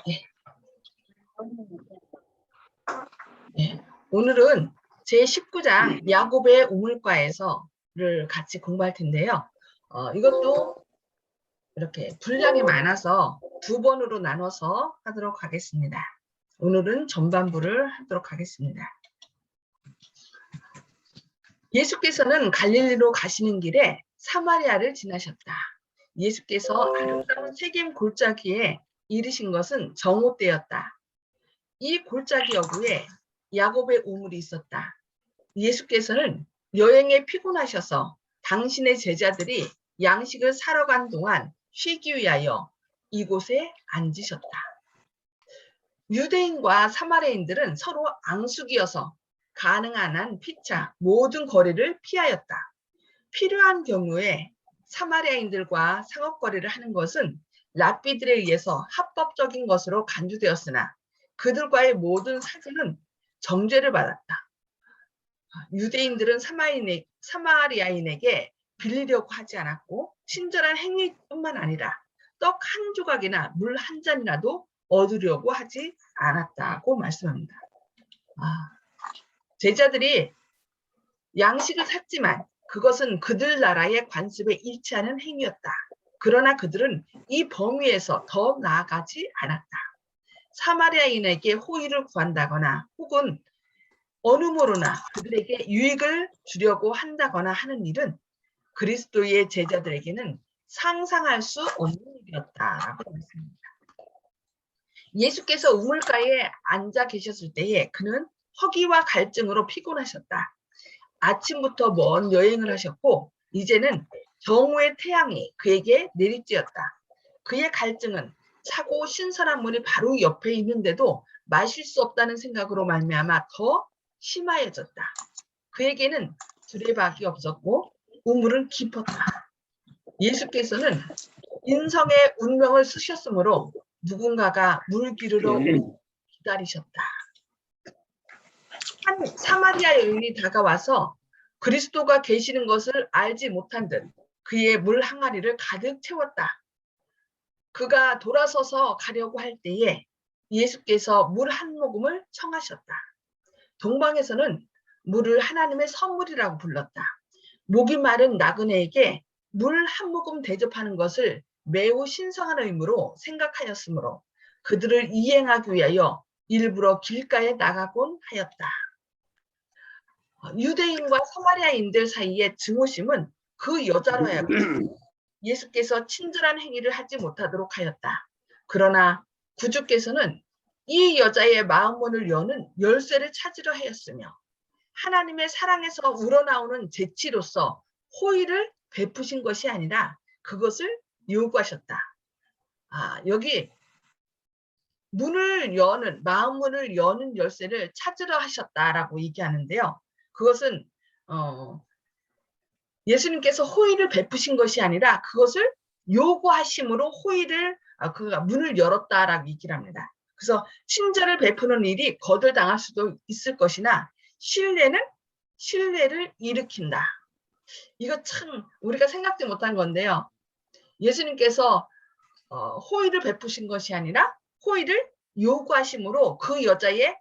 네. 네. 오늘은 제19장 야곱의 우물가에서를 같이 공부할 텐데요. 이것도 이렇게 분량이 많아서 두 번으로 나눠서 하도록 하겠습니다. 오늘은 전반부를 하도록 하겠습니다. 예수께서는 갈릴리로 가시는 길에 사마리아를 지나셨다. 예수께서 아름다운 세겜 골짜기에 이르신 것은 정오 때였다. 이 골짜기 여구에 야곱의 우물이 있었다. 예수께서는 여행에 피곤하셔서 당신의 제자들이 양식을 사러 간 동안 쉬기 위하여 이곳에 앉으셨다. 유대인과 사마리아인들은 서로 앙숙이어서 가능한 한 피차 모든 거리를 피하였다. 필요한 경우에 사마리아인들과 상업거래를 하는 것은 랍비들에 의해서 합법적인 것으로 간주되었으나 그들과의 모든 사귐은 정죄를 받았다. 유대인들은 사마리아인에게 빌리려고 하지 않았고 친절한 행위뿐만 아니라 떡 한 조각이나 물 한 잔이라도 얻으려고 하지 않았다고 말씀합니다. 제자들이 양식을 샀지만 그것은 그들 나라의 관습에 일치하는 행위였다. 그러나 그들은 이 범위에서 더 나아가지 않았다. 사마리아인에게 호의를 구한다거나 혹은 어느 모로나 그들에게 유익을 주려고 한다거나 하는 일은 그리스도의 제자들에게는 상상할 수 없는 일이었다라고 말씀합니다. 예수께서 우물가에 앉아 계셨을 때에 그는 허기와 갈증으로 피곤하셨다. 아침부터 먼 여행을 하셨고 이제는 정오의 태양이 그에게 내리쬐었다. 그의 갈증은 차고 신선한 물이 바로 옆에 있는데도 마실 수 없다는 생각으로 말미암아 더 심하여졌다. 그에게는 두레박이 없었고 우물은 깊었다. 예수께서는 인성의 운명을 쓰셨으므로 누군가가 물 기르러 기다리셨다. 한 사마리아 여인이 다가와서 그리스도가 계시는 것을 알지 못한 듯 그의 물 항아리를 가득 채웠다. 그가 돌아서서 가려고 할 때에 예수께서 물 한 모금을 청하셨다. 동방에서는 물을 하나님의 선물이라고 불렀다. 목이 마른 나그네에게 물 한 모금 대접하는 것을 매우 신성한 의무로 생각하였으므로 그들을 이행하기 위하여 일부러 길가에 나가곤 하였다. 유대인과 사마리아인들 사이의 증오심은 그 여자로 하여금 예수께서 친절한 행위를 하지 못하도록 하였다. 그러나 구주께서는 이 여자의 마음문을 여는 열쇠를 찾으려 하였으며 하나님의 사랑에서 우러나오는 재치로서 호의를 베푸신 것이 아니라 그것을 요구하셨다. 여기 문을 여는 마음문을 여는 열쇠를 찾으려 하셨다라고 얘기하는데요. 그것은 예수님께서 호의를 베푸신 것이 아니라 그것을 요구하심으로 호의를 그가 문을 열었다라고 얘기를 합니다. 그래서 친절을 베푸는 일이 거절당할 수도 있을 것이나 신뢰를 일으킨다. 이거 참 우리가 생각지 못한 건데요. 예수님께서 호의를 베푸신 것이 아니라 호의를 요구하심으로 그 여자의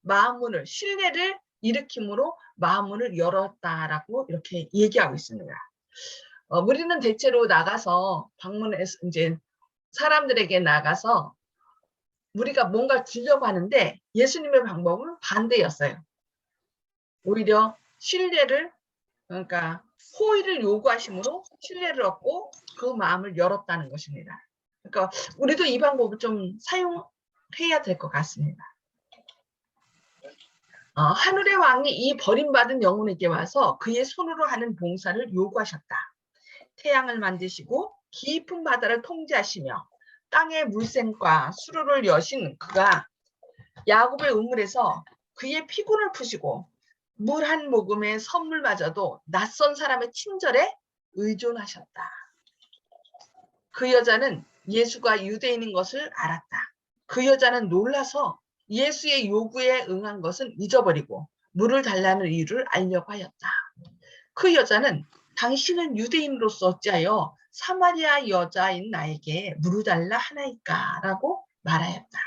마음문을 신뢰를 일으킴으로 마음문을 열었다라고 이렇게 얘기하고 있습니다. 우리는 대체로 나가서 방문해서 이제 사람들에게 나가서 우리가 뭔가 주려고 하는데 예수님의 방법은 반대였어요. 오히려 그러니까 호의를 요구하심으로 신뢰를 얻고 그 마음을 열었다는 것입니다. 그러니까 우리도 이 방법을 좀 사용해야 될 것 같습니다. 하늘의 왕이 이 버림받은 영혼에게 와서 그의 손으로 하는 봉사를 요구하셨다. 태양을 만드시고 깊은 바다를 통제하시며 땅의 물샘과 수로를 여신 그가 야곱의 우물에서 그의 피곤을 푸시고 물 한 모금의 선물마저도 낯선 사람의 친절에 의존하셨다. 그 여자는 예수가 유대인인 것을 알았다. 그 여자는 놀라서 예수의 요구에 응한 것은 잊어버리고 물을 달라는 이유를 알려고 하였다. 그 여자는 당신은 유대인으로서 어찌하여 사마리아 여자인 나에게 물을 달라 하나이까? 라고 말하였다.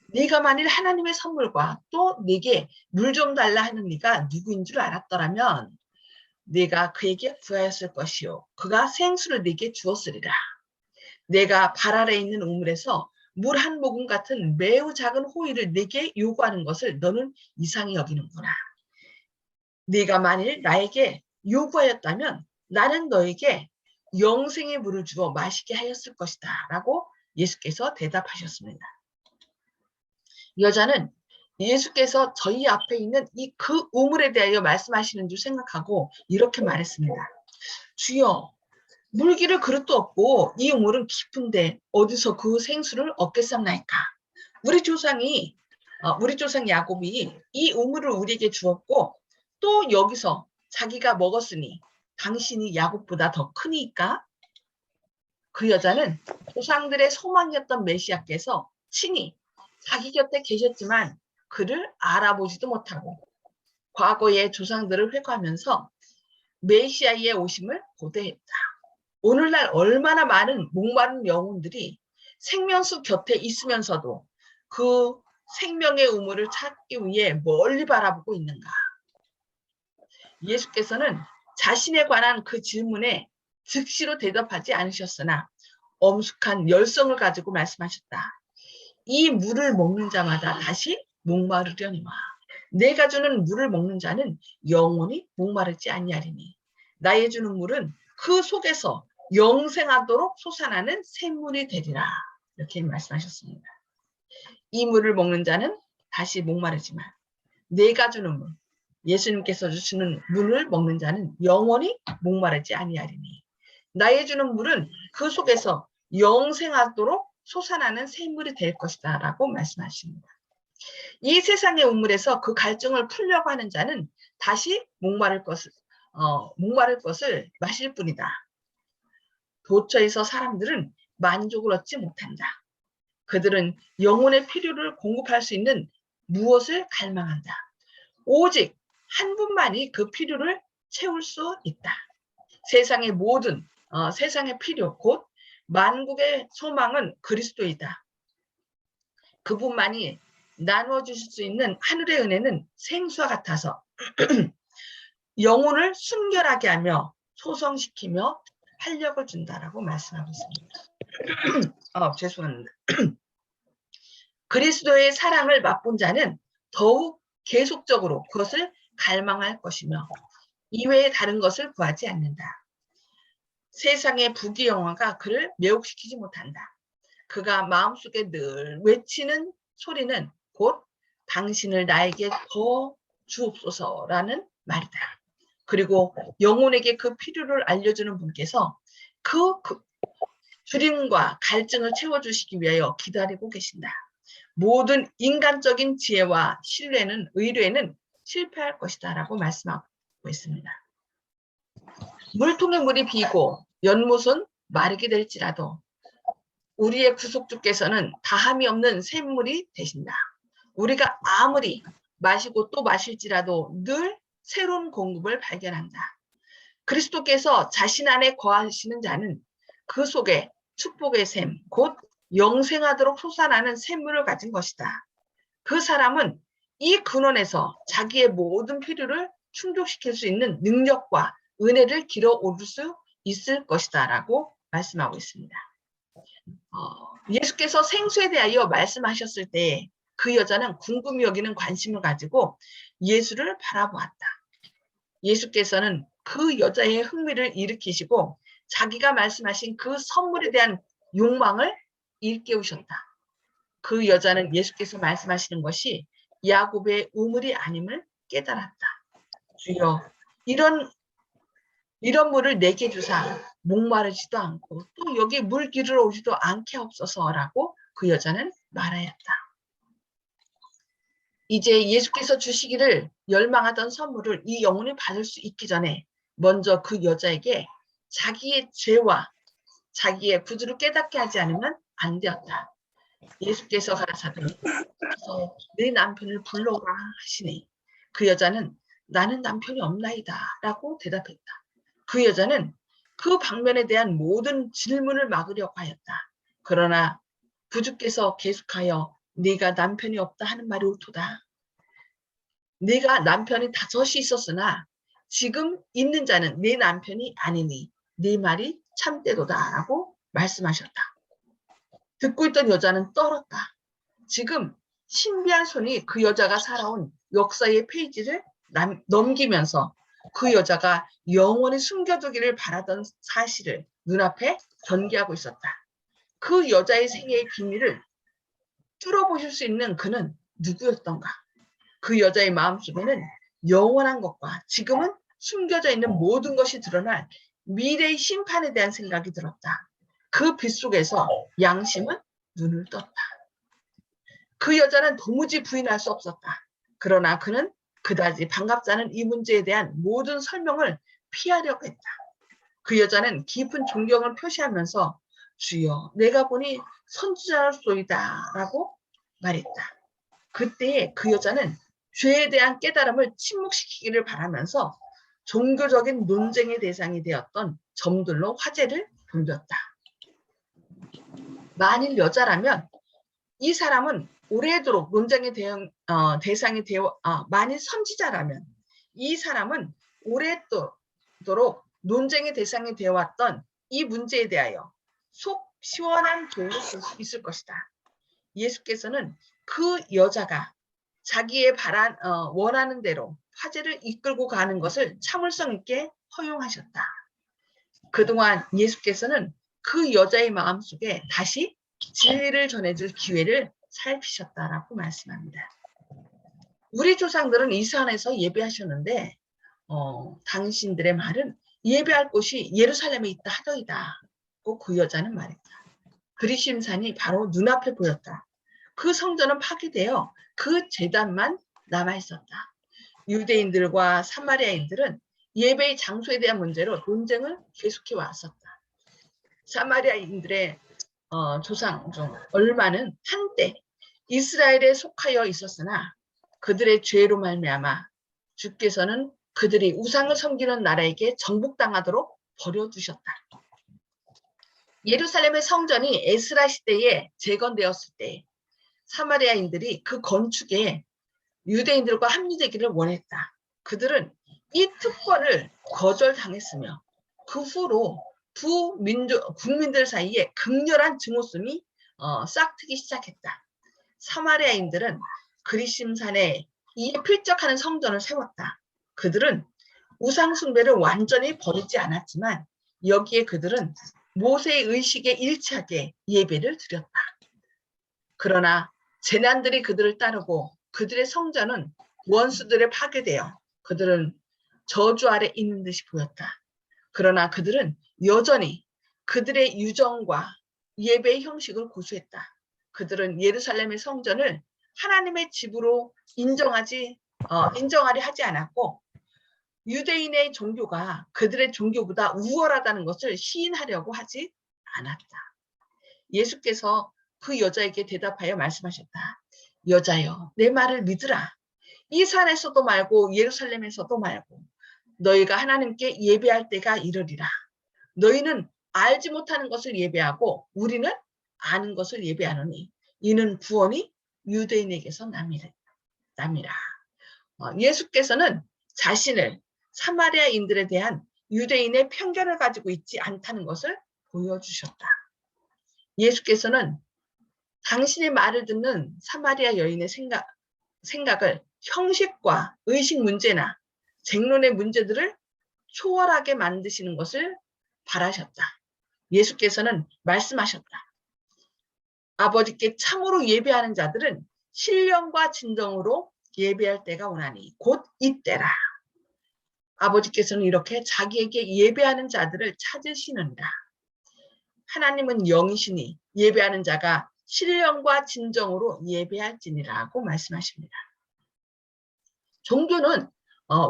네가 만일 하나님의 선물과 또 네게 물 좀 달라 하는 네가 누구인 줄 알았더라면 네가 그에게 구하였을 것이요 그가 생수를 네게 주었으리라. 내가 발 아래 있는 우물에서 물 한 모금 같은 매우 작은 호의를 네게 요구하는 것을 너는 이상히 여기는구나. 네가 만일 나에게 요구하였다면 나는 너에게 영생의 물을 주어 마시게 하였을 것이다 라고 예수께서 대답하셨습니다. 여자는 예수께서 저희 앞에 있는 이 그 우물에 대하여 말씀하시는 줄 생각하고 이렇게 말했습니다. 주여, 물기를 그릇도 없고 이 우물은 깊은데 어디서 그 생수를 얻겠습니까? 우리 조상 야곱이 이 우물을 우리에게 주었고 또 여기서 자기가 먹었으니 당신이 야곱보다 더 크니까. 그 여자는 조상들의 소망이었던 메시아께서 친히 자기 곁에 계셨지만 그를 알아보지도 못하고 과거의 조상들을 회고하면서 메시아의 오심을 고대했다. 오늘날 얼마나 많은 목마른 영혼들이 생명수 곁에 있으면서도 그 생명의 우물을 찾기 위해 멀리 바라보고 있는가. 예수께서는 자신에 관한 그 질문에 즉시로 대답하지 않으셨으나 엄숙한 열성을 가지고 말씀하셨다. 이 물을 먹는 자마다 다시 목마르려니와 내가 주는 물을 먹는 자는 영원히 목마르지 아니하리니 나의 주는 물은 그 속에서 영생하도록 솟아나는 샘물이 되리라. 이렇게 말씀하셨습니다. 이 물을 먹는 자는 다시 목마르지만 내가 주는 물, 예수님께서 주시는 물을 먹는 자는 영원히 목마르지 아니하리니 나의 주는 물은 그 속에서 영생하도록 솟아나는 샘물이 될 것이다 라고 말씀하십니다. 이 세상의 우물에서 그 갈증을 풀려고 하는 자는 다시 목마를 것을 마실 뿐이다. 도처에서 사람들은 만족을 얻지 못한다. 그들은 영혼의 필요를 공급할 수 있는 무엇을 갈망한다. 오직 한 분만이 그 필요를 채울 수 있다. 세상의 모든 세상의 필요 곧 만국의 소망은 그리스도이다. 그분만이 나누어 주실 수 있는 하늘의 은혜는 생수와 같아서 영혼을 순결하게 하며 소성시키며 활력을 준다라고 말씀하고 있습니다. 죄송합니다. 그리스도의 사랑을 맛본 자는 더욱 계속적으로 그것을 갈망할 것이며 이외에 다른 것을 구하지 않는다. 세상의 부귀영화가 그를 매혹시키지 못한다. 그가 마음속에 늘 외치는 소리는 곧 당신을 나에게 더 주옵소서라는 말이다. 그리고 영혼에게 그 필요를 알려주는 분께서 그 주림과 갈증을 채워주시기 위하여 기다리고 계신다. 모든 인간적인 지혜와 의뢰는 실패할 것이다 라고 말씀하고 있습니다. 물통에 물이 비고 연못은 마르게 될지라도 우리의 구속주께서는 다함이 없는 샘물이 되신다. 우리가 아무리 마시고 또 마실지라도 늘 새로운 공급을 발견한다. 그리스도께서 자신 안에 거하시는 자는 그 속에 축복의 샘, 곧 영생하도록 솟아나는 샘물을 가진 것이다. 그 사람은 이 근원에서 자기의 모든 필요를 충족시킬 수 있는 능력과 은혜를 길어 오를 수 있을 것이다 라고 말씀하고 있습니다. 예수께서 생수에 대하여 말씀하셨을 때 그 여자는 궁금히 여기는 관심을 가지고 예수를 바라보았다. 예수께서는 그 여자의 흥미를 일으키시고 자기가 말씀하신 그 선물에 대한 욕망을 일깨우셨다. 그 여자는 예수께서 말씀하시는 것이 야곱의 우물이 아님을 깨달았다. 주여, 이런 물을 내게 주사 목마르지도 않고 또 여기 물 길을 오지도 않게 없어서라고 그 여자는 말하였다. 이제 예수께서 주시기를 열망하던 선물을 이 영혼이 받을 수 있기 전에 먼저 그 여자에게 자기의 죄와 자기의 구주를 깨닫게 하지 않으면 안 되었다. 예수께서 가라사대 내 남편을 불러오라 하시니 그 여자는 나는 남편이 없나이다 라고 대답했다. 그 여자는 그 방면에 대한 모든 질문을 막으려고 하였다. 그러나 구주께서 계속하여 네가 남편이 없다 하는 말이 옳도다. 네가 남편이 5이 있었으나 지금 있는 자는 네 남편이 아니니 네 말이 참되도다 라고 말씀하셨다. 듣고 있던 여자는 떨었다. 지금 신비한 손이 그 여자가 살아온 역사의 페이지를 넘기면서 그 여자가 영원히 숨겨두기를 바라던 사실을 눈앞에 전개하고 있었다. 그 여자의 생애의 비밀을 뚫어보실 수 있는 그는 누구였던가? 그 여자의 마음속에는 영원한 것과 지금은 숨겨져 있는 모든 것이 드러날 미래의 심판에 대한 생각이 들었다. 그 빛 속에서 양심은 눈을 떴다. 그 여자는 도무지 부인할 수 없었다. 그러나 그는 그다지 반갑지 않은 이 문제에 대한 모든 설명을 피하려고 했다. 그 여자는 깊은 존경을 표시하면서 주여 내가 보니 선지자로소이다 라고 말했다. 그때 그 여자는 죄에 대한 깨달음을 침묵시키기를 바라면서 종교적인 논쟁의 대상이 되었던 점들로 화제를 돌렸다. 만일 여자라면 이 사람은 오래도록 논쟁의 대상이 되어 만일 선지자라면 이 사람은 오래도록 논쟁의 대상이 되어왔던 이 문제에 대하여 속 시원한 도움을 줄 수 있을 것이다. 예수께서는 그 여자가 자기의 원하는 대로 화제를 이끌고 가는 것을 참을성 있게 허용하셨다. 그동안 예수께서는 그 여자의 마음속에 다시 진리를 전해줄 기회를 살피셨다라고 말씀합니다. 우리 조상들은 이 산에서 예배하셨는데 당신들의 말은 예배할 곳이 예루살렘에 있다 하더이다. 그 여자는 말했다. 그리심산이 바로 눈앞에 보였다. 그 성전은 파괴되어 그 제단만 남아있었다. 유대인들과 사마리아인들은 예배의 장소에 대한 문제로 논쟁을 계속해 왔었다. 사마리아인들의 조상 중 얼마는 한때 이스라엘에 속하여 있었으나 그들의 죄로 말미암아 주께서는 그들이 우상을 섬기는 나라에게 정복당하도록 버려두셨다. 예루살렘의 성전이 에스라 시대에 재건되었을 때 사마리아인들이 그 건축에 유대인들과 합류되기를 원했다. 그들은 이 특권을 거절당했으며 그 후로 두 국민들 사이에 극렬한 증오심이 싹트기 시작했다. 사마리아인들은 그리심산에 이에 필적하는 성전을 세웠다. 그들은 우상 숭배를 완전히 버리지 않았지만 여기에 그들은 모세의 의식에 일치하게 예배를 드렸다. 그러나 재난들이 그들을 따르고 그들의 성전은 원수들에 파괴되어 그들은 저주 아래 있는 듯이 보였다. 그러나 그들은 여전히 그들의 유정과 예배의 형식을 고수했다. 그들은 예루살렘의 성전을 하나님의 집으로 인정하려 하지 않았고 유대인의 종교가 그들의 종교보다 우월하다는 것을 시인하려고 하지 않았다. 예수께서 그 여자에게 대답하여 말씀하셨다. 여자여, 내 말을 믿으라. 이 산에서도 말고 예루살렘에서도 말고 너희가 하나님께 예배할 때가 이르리라. 너희는 알지 못하는 것을 예배하고 우리는 아는 것을 예배하노니 이는 구원이 유대인에게서 남이라. 예수께서는 자신을 사마리아인들에 대한 유대인의 편견을 가지고 있지 않다는 것을 보여주셨다. 예수께서는 당신의 말을 듣는 사마리아 여인의 생각을 형식과 의식 문제나 쟁론의 문제들을 초월하게 만드시는 것을 바라셨다. 예수께서는 말씀하셨다. 아버지께 참으로 예배하는 자들은 신령과 진정으로 예배할 때가 오나니 곧 이때라. 아버지께서는 이렇게 자기에게 예배하는 자들을 찾으시는다. 하나님은 영이시니 예배하는 자가 신령과 진정으로 예배할지니라고 말씀하십니다. 종교는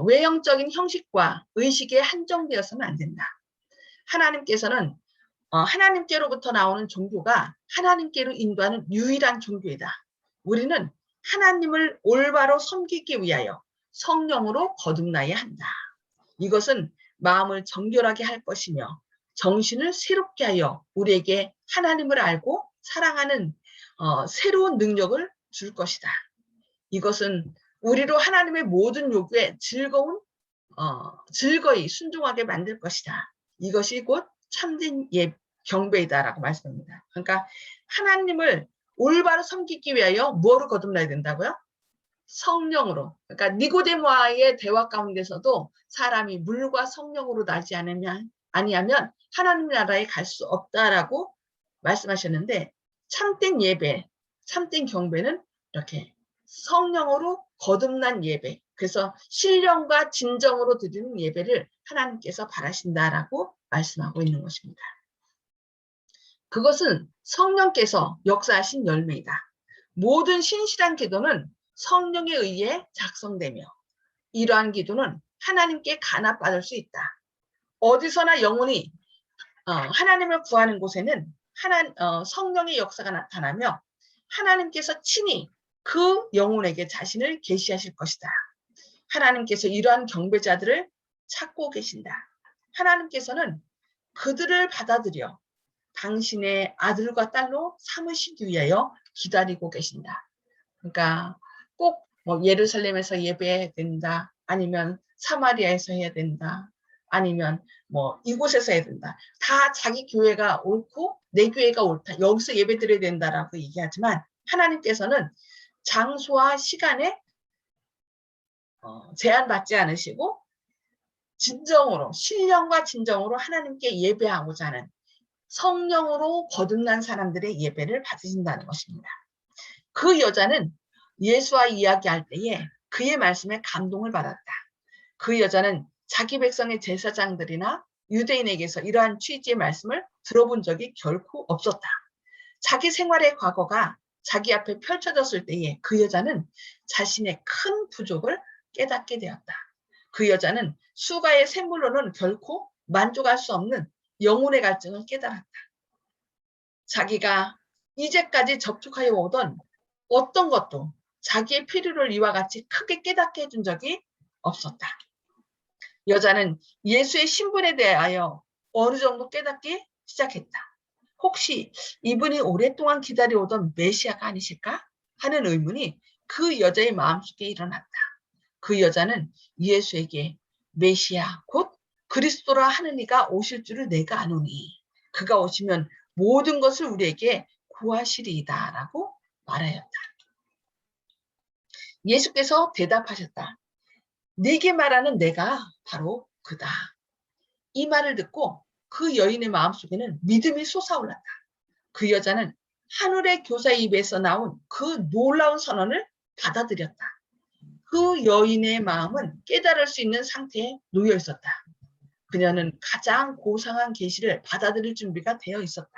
외형적인 형식과 의식에 한정되어서는 안 된다. 하나님께서는 하나님께로부터 나오는 종교가 하나님께로 인도하는 유일한 종교이다. 우리는 하나님을 올바로 섬기기 위하여 성령으로 거듭나야 한다. 이것은 마음을 정결하게 할 것이며 정신을 새롭게 하여 우리에게 하나님을 알고 사랑하는 새로운 능력을 줄 것이다. 이것은 우리로 하나님의 모든 요구에 즐거이 순종하게 만들 것이다. 이것이 곧 참된 경배이다라고 말씀합니다. 그러니까 하나님을 올바로 섬기기 위하여 무엇을 거듭나야 된다고요? 성령으로. 그러니까 니고데모와의 대화 가운데서도 사람이 물과 성령으로 나지 아니하면 하나님 나라에 갈 수 없다라고 말씀하셨는데, 참된 예배, 참된 경배는 이렇게 성령으로 거듭난 예배, 그래서 신령과 진정으로 드리는 예배를 하나님께서 바라신다라고 말씀하고 있는 것입니다. 그것은 성령께서 역사하신 열매이다. 모든 신실한 기도는 성령에 의해 작성되며 이러한 기도는 하나님께 간합받을 수 있다. 어디서나 영혼이 하나님을 구하는 곳에는 성령의 역사가 나타나며 하나님께서 친히 그 영혼에게 자신을 계시하실 것이다. 하나님께서 이러한 경배자들을 찾고 계신다. 하나님께서는 그들을 받아들여 당신의 아들과 딸로 삼으시기 위하여 기다리고 계신다. 그러니까 꼭 뭐 예루살렘에서 예배해야 된다, 아니면 사마리아에서 해야 된다, 아니면 뭐 이곳에서 해야 된다. 다 자기 교회가 옳고 내 교회가 옳다, 여기서 예배 드려야 된다라고 얘기하지만 하나님께서는 장소와 시간에 제한받지 않으시고 진정으로, 신령과 진정으로 하나님께 예배하고자 하는 성령으로 거듭난 사람들의 예배를 받으신다는 것입니다. 그 여자는 예수와 이야기할 때에 그의 말씀에 감동을 받았다. 그 여자는 자기 백성의 제사장들이나 유대인에게서 이러한 취지의 말씀을 들어본 적이 결코 없었다. 자기 생활의 과거가 자기 앞에 펼쳐졌을 때에 그 여자는 자신의 큰 부족을 깨닫게 되었다. 그 여자는 수가의 샘물로는 결코 만족할 수 없는 영혼의 갈증을 깨달았다. 자기가 이제까지 접촉하여 오던 어떤 것도 자기의 필요를 이와 같이 크게 깨닫게 해준 적이 없었다. 여자는 예수의 신분에 대하여 어느 정도 깨닫기 시작했다. 혹시 이분이 오랫동안 기다려오던 메시아가 아니실까 하는 의문이 그 여자의 마음속에 일어났다. 그 여자는 예수에게 메시아 곧 그리스도라 하는 이가 오실 줄을 내가 아노니 그가 오시면 모든 것을 우리에게 구하시리이다 라고 말하였다. 예수께서 대답하셨다. 네게 말하는 내가 바로 그다. 이 말을 듣고 그 여인의 마음속에는 믿음이 솟아올랐다. 그 여자는 하늘의 교사의 입에서 나온 그 놀라운 선언을 받아들였다. 그 여인의 마음은 깨달을 수 있는 상태에 놓여 있었다. 그녀는 가장 고상한 계시를 받아들일 준비가 되어 있었다.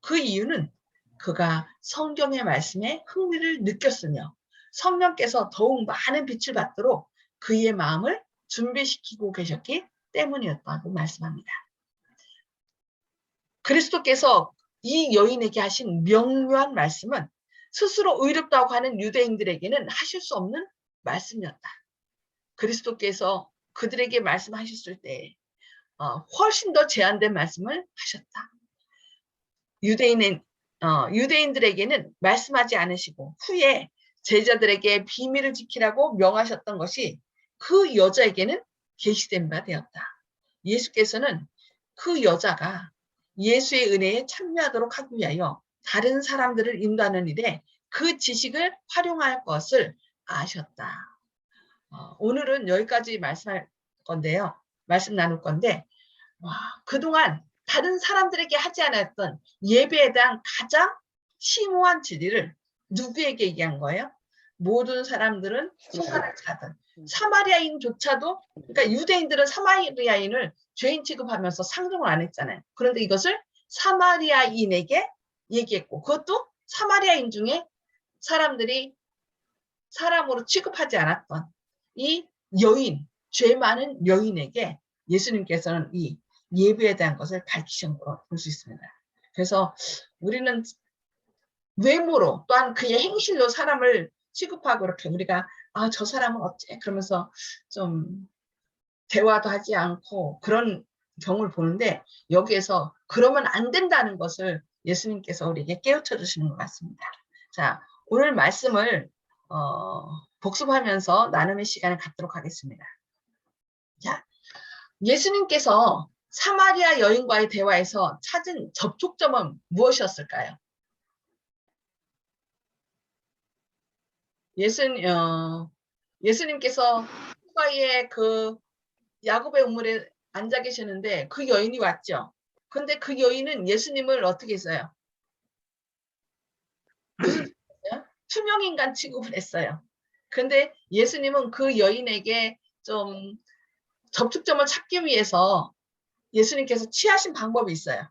그 이유는 그가 성경의 말씀에 흥미를 느꼈으며 성령께서 더욱 많은 빛을 받도록 그의 마음을 준비시키고 계셨기 때문이었다고 말씀합니다. 그리스도께서 이 여인에게 하신 명료한 말씀은 스스로 의롭다고 하는 유대인들에게는 하실 수 없는 말씀이었다. 그리스도께서 그들에게 말씀하셨을 때 훨씬 더 제한된 말씀을 하셨다. 유대인들에게는 말씀하지 않으시고 후에 제자들에게 비밀을 지키라고 명하셨던 것이 그 여자에게는 계시된 바 되었다. 예수께서는 그 여자가 예수의 은혜에 참여하도록 하기 위하여 다른 사람들을 인도하는 일에 그 지식을 활용할 것을 아셨다. 오늘은 여기까지 말씀할 건데요. 말씀 나눌 건데 그동안 다른 사람들에게 하지 않았던 예배에 대한 가장 심오한 진리를 누구에게 얘기한 거예요? 모든 사람들은 소가를 차던 사마리아인조차도, 그러니까 유대인들은 사마리아인을 죄인 취급하면서 상종을 안 했잖아요. 그런데 이것을 사마리아인에게 얘기했고, 그것도 사마리아인 중에 사람들이 사람으로 취급하지 않았던 이 여인, 죄 많은 여인에게 예수님께서는 이 예배에 대한 것을 밝히신 거로 볼 수 있습니다. 그래서 우리는 외모로 또한 그의 행실로 사람을 취급하고 이렇게 우리가 저 사람은 어째 그러면서 좀 대화도 하지 않고 그런 경우를 보는데 여기에서 그러면 안 된다는 것을 예수님께서 우리에게 깨우쳐 주시는 것 같습니다. 자, 오늘 말씀을 복습하면서 나눔의 시간을 갖도록 하겠습니다. 자, 예수님께서 사마리아 여인과의 대화에서 찾은 접촉점은 무엇이었을까요? 예수님께서 후가의 그 야곱의 우물에 앉아 계시는데 그 여인이 왔죠. 근데 그 여인은 예수님을 어떻게 했어요? 무슨 투명인간 취급을 했어요. 근데 예수님은 그 여인에게 좀 접촉점을 찾기 위해서 예수님께서 취하신 방법이 있어요.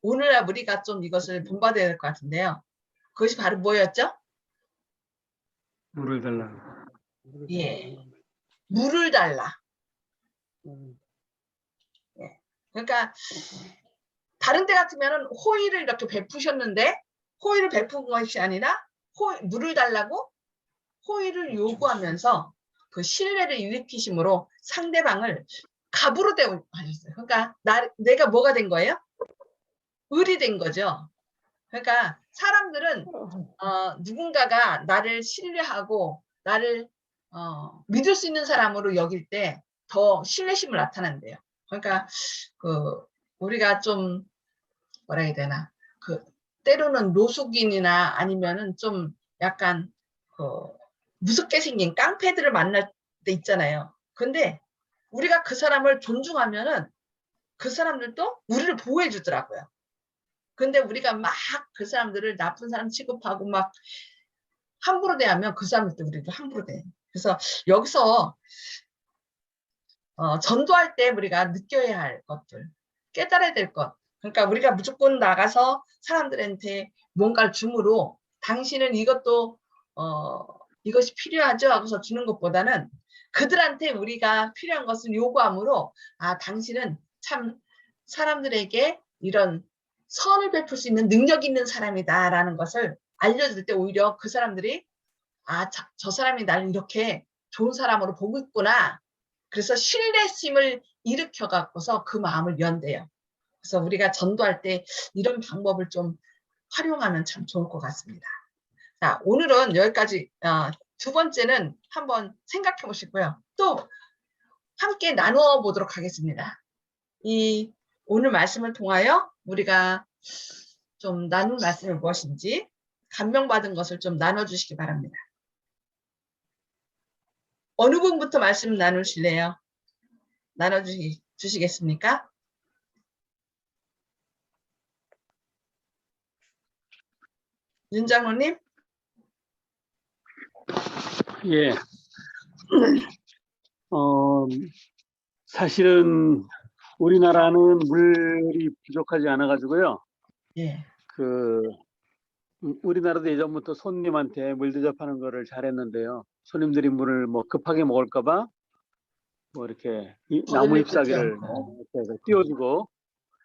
오늘날 우리가 좀 이것을 본받아야 될 것 같은데요. 그것이 바로 뭐였죠? 물을 달라. 예, 물을 달라. 예. 그러니까 다른 데 같으면 호의를 이렇게 베푸셨는데 호의를 베푼 것이 아니라 물을 달라고 호의를 요구하면서 그 신뢰를 일으키심으로 상대방을 갑으로 대우하셨어요. 그러니까 내가 뭐가 된 거예요? 을이 된 거죠. 그러니까 사람들은 누군가가 나를 신뢰하고 나를 믿을 수 있는 사람으로 여길 때 더 신뢰심을 나타낸대요. 그러니까 그 우리가 좀 뭐라 해야 되나 그 때로는 노숙인이나 아니면은 좀 약간 그 무섭게 생긴 깡패들을 만날 때 있잖아요. 근데 우리가 그 사람을 존중하면은 그 사람들도 우리를 보호해 주더라고요. 근데 우리가 막 그 사람들을 나쁜 사람 취급하고 막 함부로 대하면 그 사람들도 우리도 함부로 대. 그래서 여기서 전도할 때 우리가 느껴야 할 것들, 깨달아야 될 것. 그러니까 우리가 무조건 나가서 사람들한테 뭔가를 줌으로 당신은 이것도 이것이 필요하죠 하고서 주는 것보다는 그들한테 우리가 필요한 것을 요구함으로 당신은 참 사람들에게 이런 선을 베풀 수 있는 능력 있는 사람이다라는 것을 알려줄 때 오히려 그 사람들이 저 사람이 나를 이렇게 좋은 사람으로 보고 있구나. 그래서 신뢰심을 일으켜 갖고서 그 마음을 연대요. 그래서 우리가 전도할 때 이런 방법을 좀 활용하면 참 좋을 것 같습니다. 자, 오늘은 여기까지. 두 번째는 한번 생각해 보시고요. 또 함께 나누어 보도록 하겠습니다. 이 오늘 말씀을 통하여 우리가 좀 나눌 말씀이 무엇인지 감명받은 것을 좀 나눠주시기 바랍니다. 어느 분부터 말씀 나누실래요? 나눠주시겠습니까? 윤 장로님? 예. 사실은 우리나라는 물이 부족하지 않아 가지고요. 예. 우리나라도 예전부터 손님한테 물 대접하는 거를 잘했는데요. 손님들이 물을 뭐 급하게 먹을까봐 뭐 이렇게 나무 잎사귀를 이렇게 띄워주고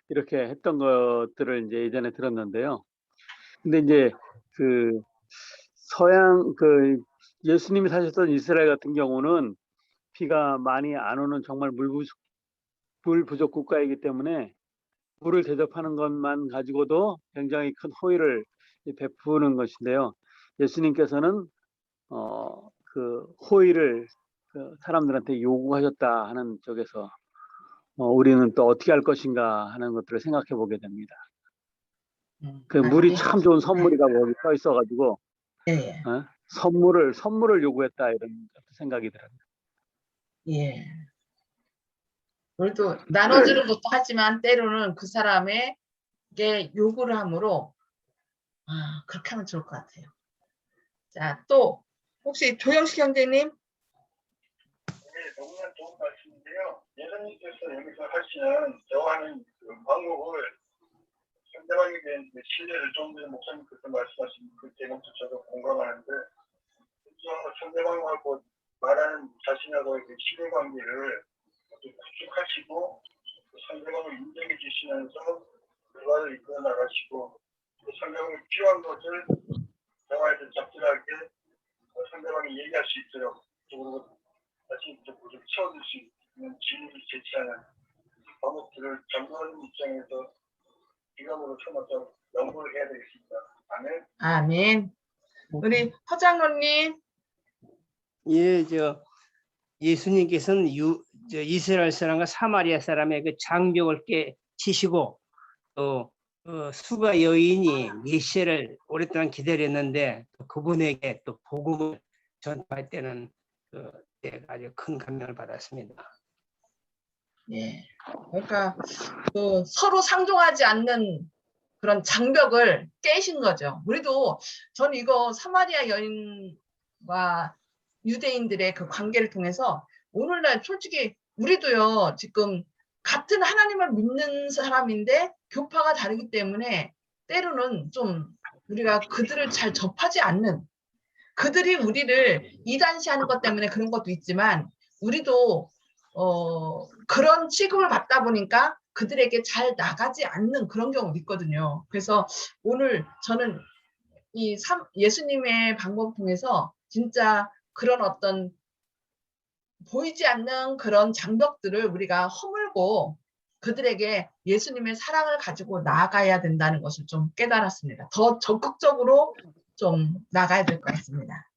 이렇게 했던 것들을 이제 예전에 들었는데요. 근데 이제 그 서양 예수님이 사셨던 이스라엘 같은 경우는 비가 많이 안 오는 정말 물 부족 국가이기 때문에 물을 대접하는 것만 가지고도 굉장히 큰 호의를 베푸는 것인데요. 예수님께서는 그 호의를 사람들한테 요구하셨다 하는 쪽에서 우리는 또 어떻게 할 것인가 하는 것들을 생각해 보게 됩니다. 그 물이 참 좋은 선물이라고 거기 써 있어가지고 예. 선물을 요구했다 이런 생각이 들어요. 예. 우리도 나눠주는 것도 하지만 때로는 그 사람에게 요구를 하므로 그렇게 하면 좋을 것 같아요. 자, 또 혹시 조영식 형제님? 네, 너무나 좋은 말씀인데요. 예수님께서 여기서 하시는 대화하는 그 방법을 상대방에 대한 신뢰를 좀 전에 목사님께서 말씀하신 그 제목도 저도 공감하는데 상대방하고 말하는 자신하고의 그 신뢰관계를 구축하시고 상대방을 인정해 주시면서 대화를 이끌어 나가시고 상대방이 필요한 것을 대화에서 적절하게 상대방이 얘기할 수 있도록 그리고 다시 채워줄 수 있는 질문을 제시하는 방법들을 전도하는 입장에서 기감으로 삼아서 연구를 해야 되겠습니다. 아멘. 아멘. 우리 허장로님. 예, 예수님께서는 이스라엘 사람과 사마리아 사람의 그 장벽을 깨치시고 또 수가 여인이 메시아를 오랫동안 기다렸는데 또 그분에게 또 복음을 전할 때는 아주 큰 감명을 받았습니다. 예. 그러니까 그 서로 상종하지 않는 그런 장벽을 깨신 거죠. 우리도 전 이거 사마리아 여인과 유대인들의 그 관계를 통해서 오늘날 솔직히 우리도요 지금 같은 하나님을 믿는 사람인데 교파가 다르기 때문에 때로는 좀 우리가 그들을 잘 접하지 않는, 그들이 우리를 이단시하는 것 때문에 그런 것도 있지만 우리도 그런 취급을 받다 보니까 그들에게 잘 나가지 않는 그런 경우도 있거든요. 그래서 오늘 저는 이 예수님의 방법을 통해서 진짜 그런 어떤 보이지 않는 그런 장벽들을 우리가 허물고 그들에게 예수님의 사랑을 가지고 나아가야 된다는 것을 좀 깨달았습니다. 더 적극적으로 좀 나가야 될 것 같습니다.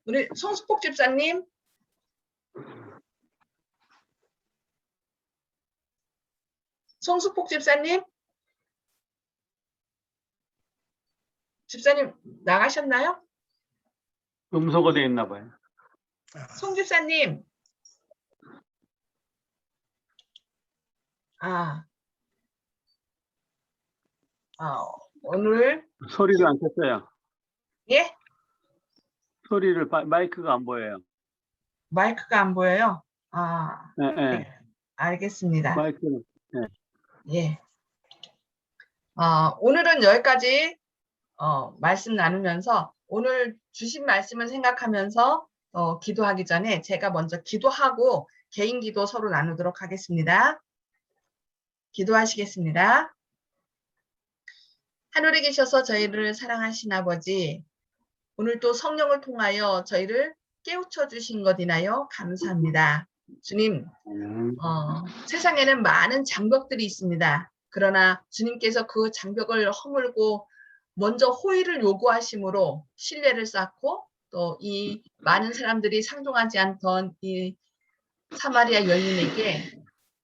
우리 송수폭 집사님. 송수폭 집사님. 집사님 나가셨나요? 음소거 돼 있나 봐요. 송 집사님. 오늘 소리를 안 켰어요. 예? 소리를 마이크가 안 보여요. 마이크가 안 보여요? 네, 네. 네, 알겠습니다. 마이크는 예. 오늘은 여기까지 말씀 나누면서 오늘 주신 말씀을 생각하면서 기도하기 전에 제가 먼저 기도하고 개인 기도 서로 나누도록 하겠습니다. 기도하시겠습니다. 하늘에 계셔서 저희를 사랑하신 아버지, 오늘 또 성령을 통하여 저희를 깨우쳐 주신 것 인하여 감사합니다. 주님, 세상에는 많은 장벽들이 있습니다. 그러나 주님께서 그 장벽을 허물고 먼저 호의를 요구하심으로 신뢰를 쌓고 또 이 많은 사람들이 상종하지 않던 이 사마리아 여인에게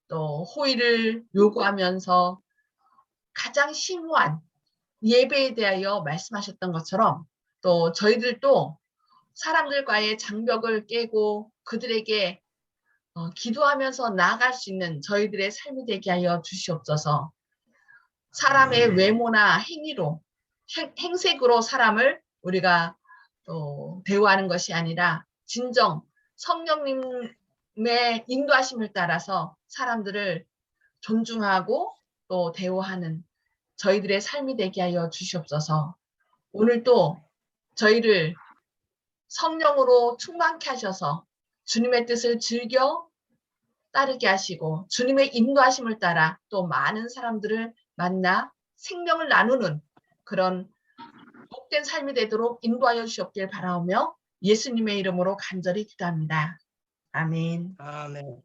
또 호의를 요구하면서 가장 심오한 예배에 대하여 말씀하셨던 것처럼 또 저희들도 사람들과의 장벽을 깨고 그들에게 기도하면서 나아갈 수 있는 저희들의 삶이 되게 하여 주시옵소서. 사람의 외모나 행위로 행색으로 사람을 우리가 대우하는 것이 아니라 진정 성령님의 인도하심을 따라서 사람들을 존중하고 또 대우하는 저희들의 삶이 되게 하여 주시옵소서. 오늘 또 저희를 성령으로 충만케 하셔서 주님의 뜻을 즐겨 따르게 하시고 주님의 인도하심을 따라 또 많은 사람들을 만나 생명을 나누는 그런 복된 삶이 되도록 인도하여 주시옵길 바라오며 예수님의 이름으로 간절히 기도합니다. 아멘. 아멘.